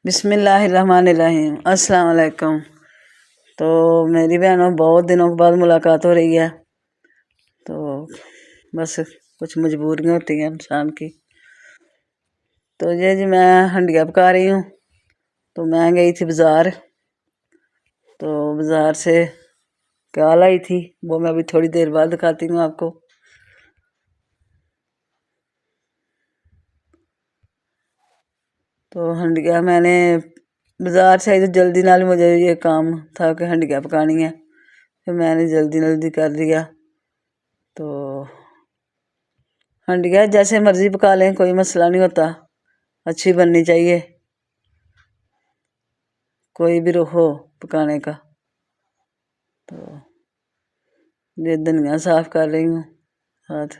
بسم اللہ الرحمن الرحیم۔ السلام علیکم۔ تو میری بہنوں بہت دنوں کے بعد ملاقات ہو رہی ہے، تو بس کچھ مجبوریاں ہوتی ہیں انسان کی۔ تو یہ جی میں ہنڈیا پکا رہی ہوں، تو میں گئی تھی بازار، تو بازار سے کیا لائی تھی وہ میں ابھی تھوڑی دیر بعد دکھاتی ہوں آپ کو۔ تو ہنڈیا میں نے بازار سے آئی تو جلدی نال مجھے یہ کام تھا کہ ہنڈیا پکانی ہے، پھر میں نے جلدی کر لیا۔ تو ہنڈیا جیسے مرضی پکا لیں، کوئی مسئلہ نہیں ہوتا، اچھی بننی چاہیے، کوئی بھی رخ ہو پکانے کا۔ تو یہ دھنیا صاف کر رہی ہوں ہاتھ،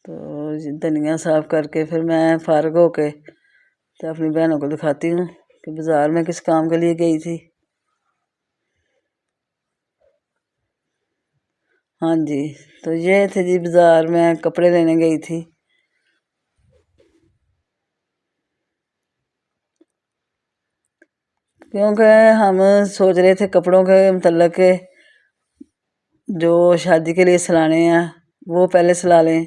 تو دھنیا صاف کر کے پھر میں فارغ ہو کے تو اپنی بہنوں کو دکھاتی ہوں کہ بازار میں کس کام کے لیے گئی تھی۔ ہاں جی، تو یہ تھے جی بازار میں کپڑے لینے گئی تھی۔ کیونکہ ہم سوچ رہے تھے کپڑوں کے متعلق کہ جو شادی کے لیے سلانے ہیں وہ پہلے سلا لیں،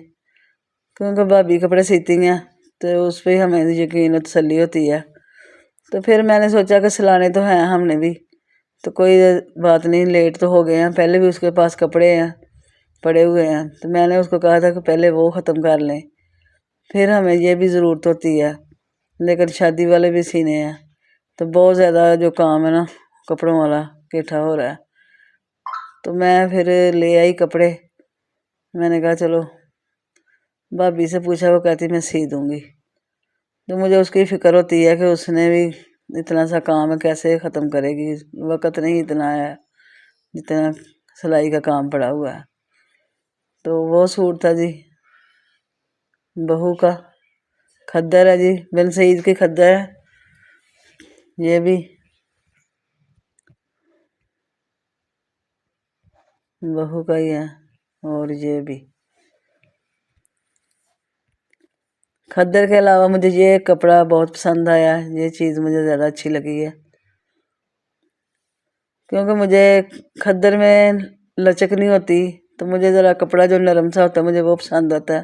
کیونکہ بھابھی کپڑے سیتی ہیں تو اس پہ ہمیں یقین و تسلی ہوتی ہے۔ تو پھر میں نے سوچا کہ سلانے تو ہیں ہم نے بھی، تو کوئی بات نہیں، لیٹ تو ہو گئے ہیں، پہلے بھی اس کے پاس کپڑے ہیں پڑے ہوئے ہیں، تو میں نے اس کو کہا تھا کہ پہلے وہ ختم کر لیں، پھر ہمیں یہ بھی ضرورت ہوتی ہے، لیکن شادی والے بھی سینے ہیں، تو بہت زیادہ جو کام ہے نا کپڑوں والا اکٹھا ہو رہا ہے۔ تو میں پھر لے آئی کپڑے، میں نے کہا چلو بھابھی سے پوچھا، وہ کہتی میں سی دوں گی۔ تو مجھے اس کی فکر ہوتی ہے کہ اس نے بھی اتنا سا کام ہے کیسے ختم کرے گی، وقت نہیں اتنا ہے جتنا سلائی کا کام پڑا ہوا ہے۔ تو وہ سوٹ تھا جی بہو کا، کھدر ہے جی، بن سعید کی کھدر ہے یہ بھی، بہو کا ہی ہے، اور یہ بھی کھدر کے علاوہ مجھے یہ کپڑا بہت پسند آیا، یہ چیز مجھے زیادہ اچھی لگی ہے، کیونکہ مجھے کھدر میں لچک نہیں ہوتی، تو مجھے ذرا کپڑا جو نرم سا ہوتا ہے مجھے وہ پسند آتا ہے۔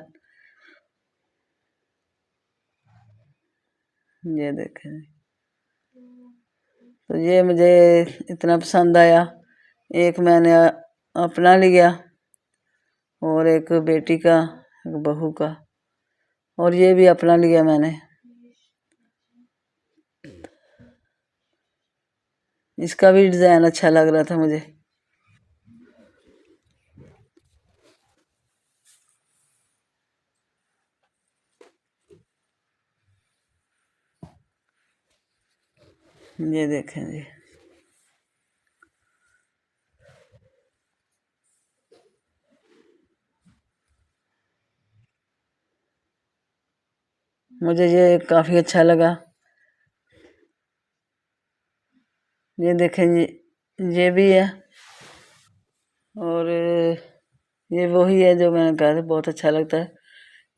یہ دیکھیں، تو یہ مجھے اتنا پسند آیا، ایک میں نے اپنا لیا اور ایک بیٹی کا، ایک بہو کا، اور یہ بھی اپنا لیا میں نے۔ اس کا بھی ڈیزائن اچھا لگ رہا تھا مجھے۔ یہ دیکھیں جی، مجھے یہ کافی اچھا لگا۔ یہ دیکھیں جی، یہ بھی ہے، اور یہ وہی ہے جو میں نے کہا تھا بہت اچھا لگتا ہے۔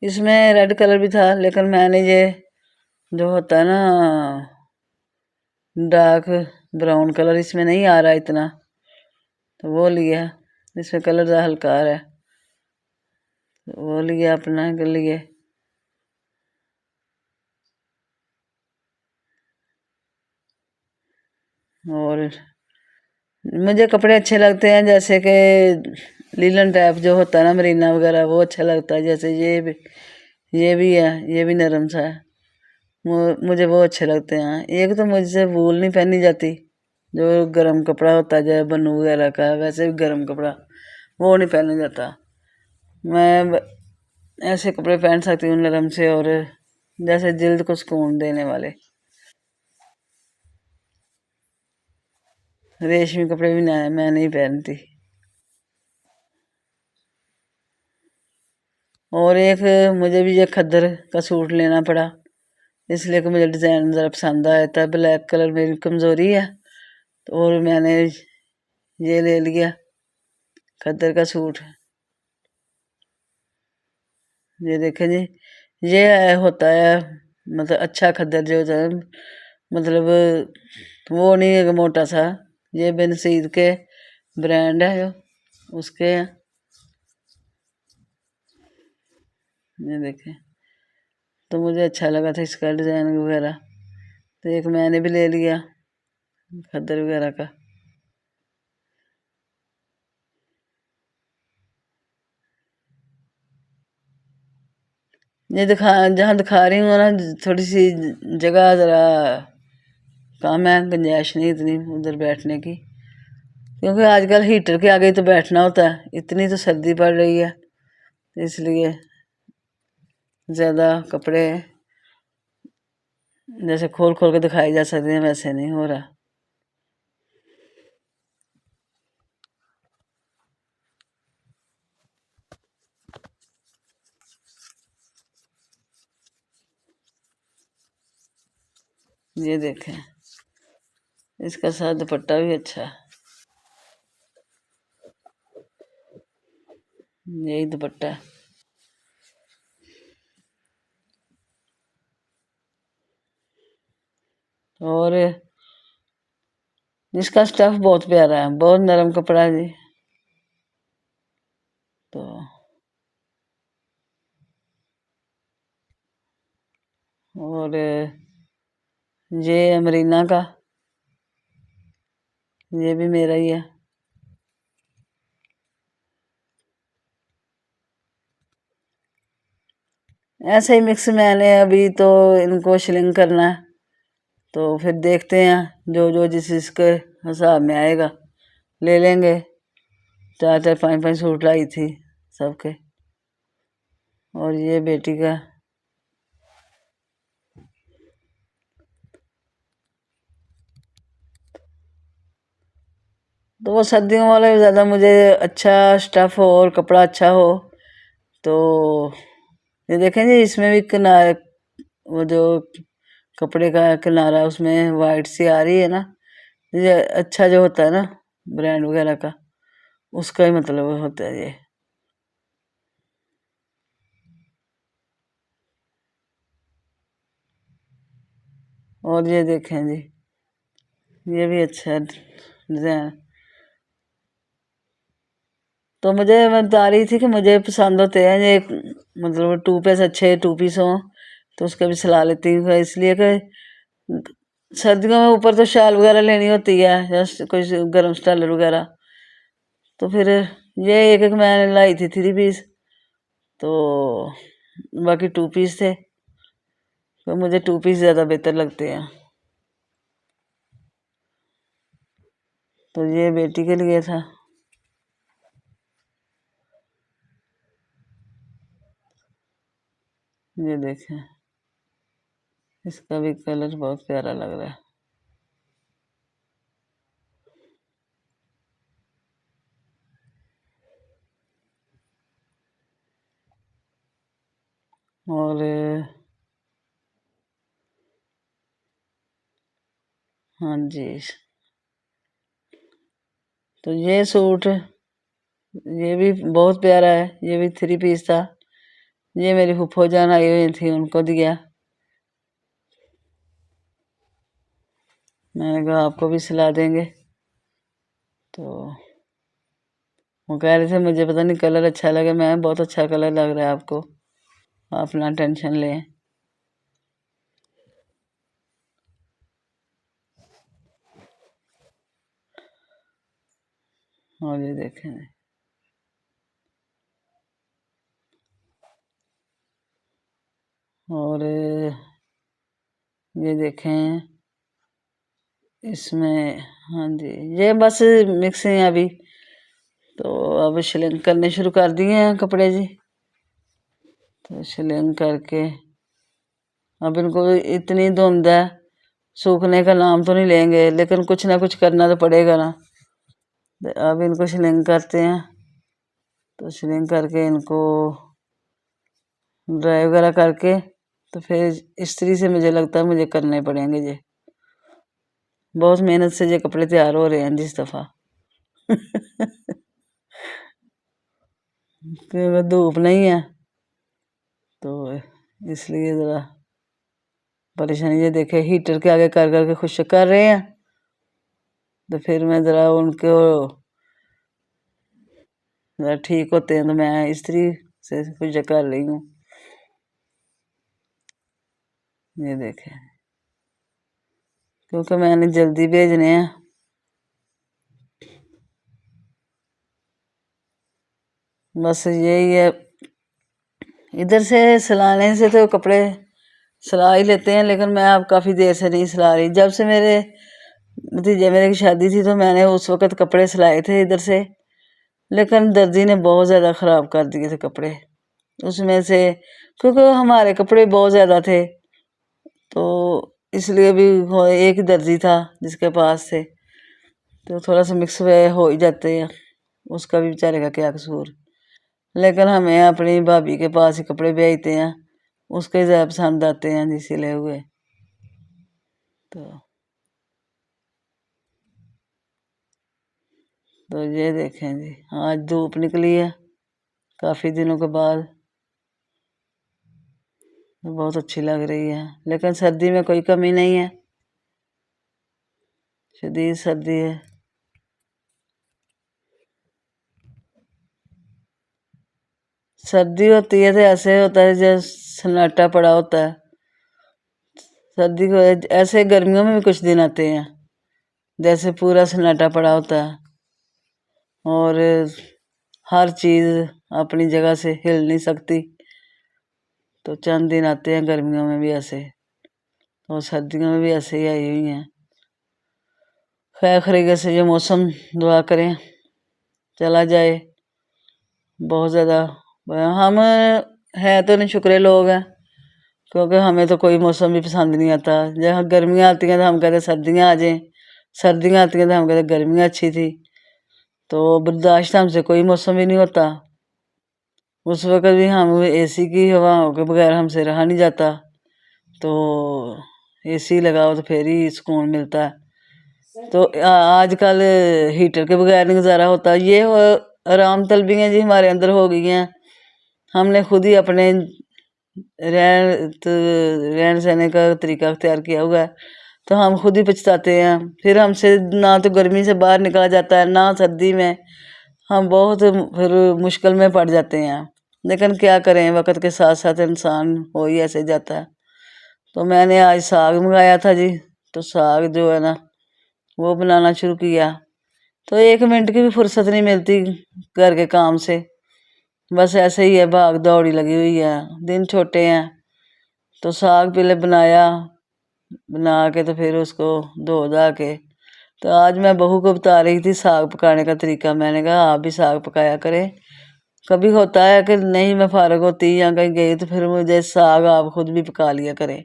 اس میں ریڈ کلر بھی تھا، لیکن میں نے یہ جو ہوتا ہے نا ڈارک براؤن کلر، اس میں نہیں آ رہا اتنا، تو وہ لیا، اس میں کلر ہلکا آ رہا ہے، وہ لیا اپنا کے لیے۔ اور مجھے کپڑے اچھے لگتے ہیں جیسے کہ لیلن ٹائپ جو ہوتا ہے نا مرینا وغیرہ، وہ اچھا لگتا ہے، جیسے یہ بھی ہے، یہ بھی نرم سا ہے، مجھے وہ اچھے لگتے ہیں۔ ایک تو مجھ سے وول نہیں پہنی جاتی، جو گرم کپڑا ہوتا ہے جیسے بنو وغیرہ کا، ویسے بھی گرم کپڑا وہ نہیں پہنا جاتا، میں ایسے کپڑے پہن سکتی ہوں نرم سے، اور جیسے جلد کو سکون دینے والے۔ ریشمی کپڑے بھی میں نہیں پہنتی۔ اور ایک مجھے بھی یہ کھدر کا سوٹ لینا پڑا، اس لیے کہ مجھے ڈیزائن ذرا پسند آیا تھا، بلیک کلر میری کمزوری ہے، اور میں نے یہ لے لیا کھدر کا سوٹ۔ یہ دیکھیں جی، یہ ہوتا ہے مطلب اچھا کھدر جو ہوتا ہے، مطلب وہ نہیں ہے موٹا سا، یہ بن سید کے برانڈ ہے جو اس کے ہیں، یہ دیکھیں تو مجھے اچھا لگا تھا اس کا ڈیزائن وغیرہ، تو ایک میں نے بھی لے لیا کھدر وغیرہ کا۔ یہ جہاں دکھا رہی ہوں نا، تھوڑی سی جگہ ذرا کم ہے، گنجائش نہیں اتنی ادھر بیٹھنے کی، کیونکہ آج کل ہیٹر کے آگے تو بیٹھنا ہوتا ہے، اتنی تو سردی پڑ رہی ہے، اس لیے زیادہ کپڑے جیسے کھول کھول کے دکھائی جا سکتے ہیں ویسے نہیں ہو رہا۔ یہ دیکھیں اس کا ساتھ دوپٹہ بھی اچھا ہے، یہی دوپٹہ ہے۔ اور اس کا اسٹف بہت پیارا ہے، بہت نرم کپڑا ہے جی، تو اور یہ امرینا کا، یہ بھی میرا ہی ہے۔ ایسے ہی مکس میں نے ابھی تو ان کو شلنگ کرنا ہے، تو پھر دیکھتے ہیں جو جس کے حساب میں آئے گا لے لیں گے۔ 4 5 5 سوٹ لائی تھی سب کے، اور یہ بیٹی کا، تو وہ سردیوں والے زیادہ مجھے اچھا اسٹف ہو اور کپڑا اچھا ہو، تو یہ دیکھیں جی اس میں بھی کنارے، وہ جو کپڑے کا کنارہ اس میں وائٹ سی آ رہی ہے نا، یہ اچھا جو ہوتا ہے نا برانڈ وغیرہ کا، اس کا ہی مطلب ہوتا ہے یہ۔ اور یہ دیکھیں جی یہ بھی اچھا ہے ڈیزائن، تو مجھے میں بتا رہی تھی کہ مجھے پسند ہوتے ہیں یہ، مطلب 2 پیس اچھے 2 پیس ہوں تو اس کا بھی سلا لیتی ہوں، اس لیے کہ سردیوں میں اوپر تو شال وغیرہ لینی ہوتی ہے یا کوئی گرم سٹالر وغیرہ، تو پھر یہ ایک میں نے لائی تھی 3 پیس، تو باقی 2 پیس تھے، تو مجھے 2 پیس زیادہ بہتر لگتے ہیں۔ تو یہ بیٹی کے لیے تھا، یہ دیکھیں اس کا بھی کلر بہت پیارا لگ رہا ہے۔ اور ہاں جی، تو یہ سوٹ یہ بھی بہت پیارا ہے، یہ بھی 3 پیس تھا، یہ میری پھپھو جان آئی ہوئی تھی ان کو دیا، میں نے کہا آپ کو بھی سلا دیں گے، تو وہ کہہ رہے تھے مجھے پتہ نہیں کلر اچھا لگا، میں بہت اچھا کلر لگ رہا ہے آپ کو، آپ نہ ٹینشن لیں۔ اور یہ دیکھیں اور یہ دیکھیں اس میں، ہاں جی یہ بس مکس ہیں ابھی، تو اب شلنگ کرنے شروع کر دیے ہیں کپڑے جی، تو شلنگ کر کے اب ان کو اتنی دھند ہے، سوکھنے کا نام تو نہیں لیں گے، لیکن کچھ نہ کچھ کرنا تو پڑے گا نا، اب ان کو شلنگ کرتے ہیں، تو شلنگ کر کے ان کو ڈرائی وغیرہ کر کے، تو پھر استری سے مجھے لگتا ہے مجھے کرنے پڑیں گے جی، بہت محنت سے یہ کپڑے تیار ہو رہے ہیں جس دفعہ کیونکہ دھوپ نہیں ہے تو اس لیے ذرا پریشانی یہ دیکھے ہیٹر کے آگے کر کر کے خشک کر رہے ہیں، تو پھر میں ذرا ان کو ذرا ٹھیک ہوتے ہیں تو میں استری سے خشک کر رہی ہوں. یہ دیکھیں کیونکہ میں نے جلدی بھیجنے ہیں. بس یہی ہے، ادھر سے سلانے سے تو کپڑے سلا ہی لیتے ہیں، لیکن میں اب کافی دیر سے نہیں سلا رہی. جب سے میرے بھتیجے میرے کی شادی تھی تو میں نے اس وقت کپڑے سلائے تھے ادھر سے، لیکن درزی نے بہت زیادہ خراب کر دیے تھے کپڑے اس میں سے، کیونکہ ہمارے کپڑے بہت زیادہ تھے تو اس لیے بھی ایک ہی درزی تھا جس کے پاس تھے، تو تھوڑا سا مکس ہو ہی جاتے ہیں، اس کا بھی بیچارے کا کیا قصور. لیکن ہمیں اپنی بھابھی کے پاس ہی کپڑے بھیجتے ہیں، اس کے زیادہ پسند آتے ہیں جی سلے ہوئے. تو یہ دیکھیں جی آج دھوپ نکلی ہے کافی دنوں کے بعد، بہت اچھی لگ رہی ہے، لیکن سردی میں کوئی کمی نہیں ہے، شدید سردی ہے. سردی ہوتی ہے تو ایسے ہوتا ہے جیسے سناٹا پڑا ہوتا ہے. سردی کو ایسے گرمیوں میں بھی کچھ دن آتے ہیں جیسے پورا سناٹا پڑا ہوتا ہے اور ہر چیز اپنی جگہ سے ہل نہیں سکتی. تو چند دن آتے ہیں گرمیوں میں بھی ایسے، اور سردیوں میں بھی ایسے ہی آئی ہوئی ہیں. خیر خیریت سے یہ موسم دعا کریں چلا جائے. بہت زیادہ ہم ہیں تو نہیں شکرے لوگ ہیں، کیونکہ ہمیں تو کوئی موسم بھی پسند نہیں آتا. جہاں گرمیاں آتی ہیں تو ہم کہتے ہیں سردیاں آ جائیں، سردیاں آتی ہیں تو ہم کہتے ہیں گرمیاں اچھی تھی. تو برداشت ہم سے کوئی موسم ہی نہیں ہوتا. اس وقت بھی ہم اے سی کی ہواؤں کے بغیر ہم سے رہا نہیں جاتا، تو اے سی لگاؤ تو پھر ہی سکون ملتا ہے. تو آج کل ہیٹر کے بغیر نہیں گزارا ہوتا. یہ آرام طلبیاں جی ہمارے اندر ہو گئی ہیں، ہم نے خود ہی اپنے رہن سہنے کا طریقہ اختیار کیا ہوا ہے، تو ہم خود ہی پچھتاتے ہیں. پھر ہم سے نہ تو گرمی سے باہر نکلا جاتا ہے نہ سردی میں، ہم بہت پھر مشکل میں پڑ جاتے ہیں. لیکن کیا کریں، وقت کے ساتھ ساتھ انسان ہو ہی ایسے جاتا ہے. تو میں نے آج ساگ منگایا تھا جی، تو ساگ جو ہے نا وہ بنانا شروع کیا. تو 1 منٹ کی بھی فرصت نہیں ملتی گھر کے کام سے، بس ایسے ہی ہے، بھاگ دوڑی لگی ہوئی ہے، دن چھوٹے ہیں. تو ساگ پہلے بنا کے تو پھر اس کو دھو دھا کے، تو آج میں بہو کو بتا رہی تھی ساگ پکانے کا طریقہ. میں نے کہا آپ بھی ساگ پکایا کریں. کبھی ہوتا ہے کہ نہیں میں فارغ ہوتی یا کہیں گئی تو پھر مجھے ساگ آپ خود بھی پکا لیا کریں.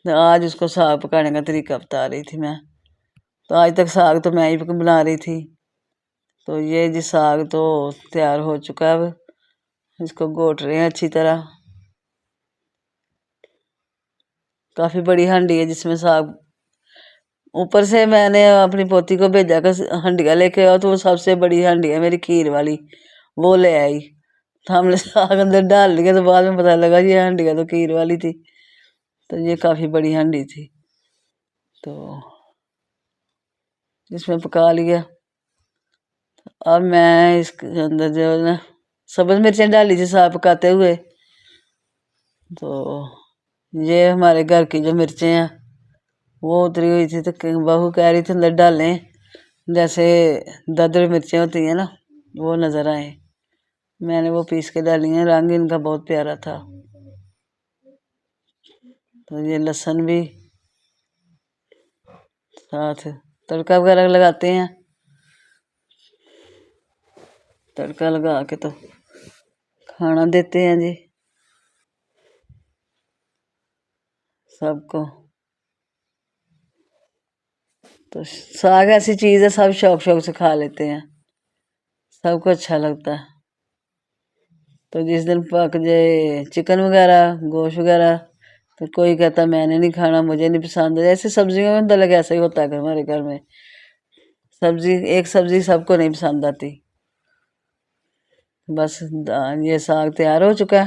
تو آج اس کو ساگ پکانے کا طریقہ بتا رہی تھی میں. تو آج تک ساگ تو میں ہی بنا رہی تھی. تو یہ جی ساگ تو تیار ہو چکا ہے، اب اس کو گھوٹ رہے ہیں اچھی طرح. کافی بڑی ہانڈی ہے جس میں ساگ، اوپر سے میں نے اپنی پوتی کو بھیجا کہ ہنڈیاں لے کے آؤ، تو وہ سب سے بڑی ہانڈی ہے میری کھیر والی، وہ لے آئی. تو ہم نے ساگ اندر ڈال لیا، تو بعد میں پتہ لگا یہ ہانڈیاں تو کھیر والی تھی. تو یہ کافی بڑی ہانڈی تھی، تو اس میں پکا لیا. اب میں اس کے اندر جو ہے نا سبز مرچیں ڈالی تھی ساگ پکاتے ہوئے. تو یہ ہمارے گھر کی جو مرچیں ہیں وہ اتری ہوئی تھی، تو بہو کہہ رہی تھی اندر ڈالیں، جیسے ددر مرچیں ہوتی ہیں نا وہ نظر آئیں. میں نے وہ پیس کے ڈالی ہیں، رنگ ان کا بہت پیارا تھا. تو یہ لہسن بھی ساتھ تڑکا وغیرہ لگاتے ہیں، تڑکا لگا کے تو کھانا دیتے ہیں جی سب کو. تو ساگ ایسی چیز ہے سب شوق سے کھا لیتے ہیں، سب کو اچھا لگتا ہے. تو جس دن پک جائے چکن وغیرہ گوشت وغیرہ تو کوئی کہتا میں نے نہیں کھانا، مجھے نہیں پسند. ایسے سبزیوں میں مطلب ایسا ہی ہوتا ہے کہ ہمارے گھر میں ایک سبزی سب کو نہیں پسند آتی. بس یہ ساگ تیار ہو چکا ہے،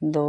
2।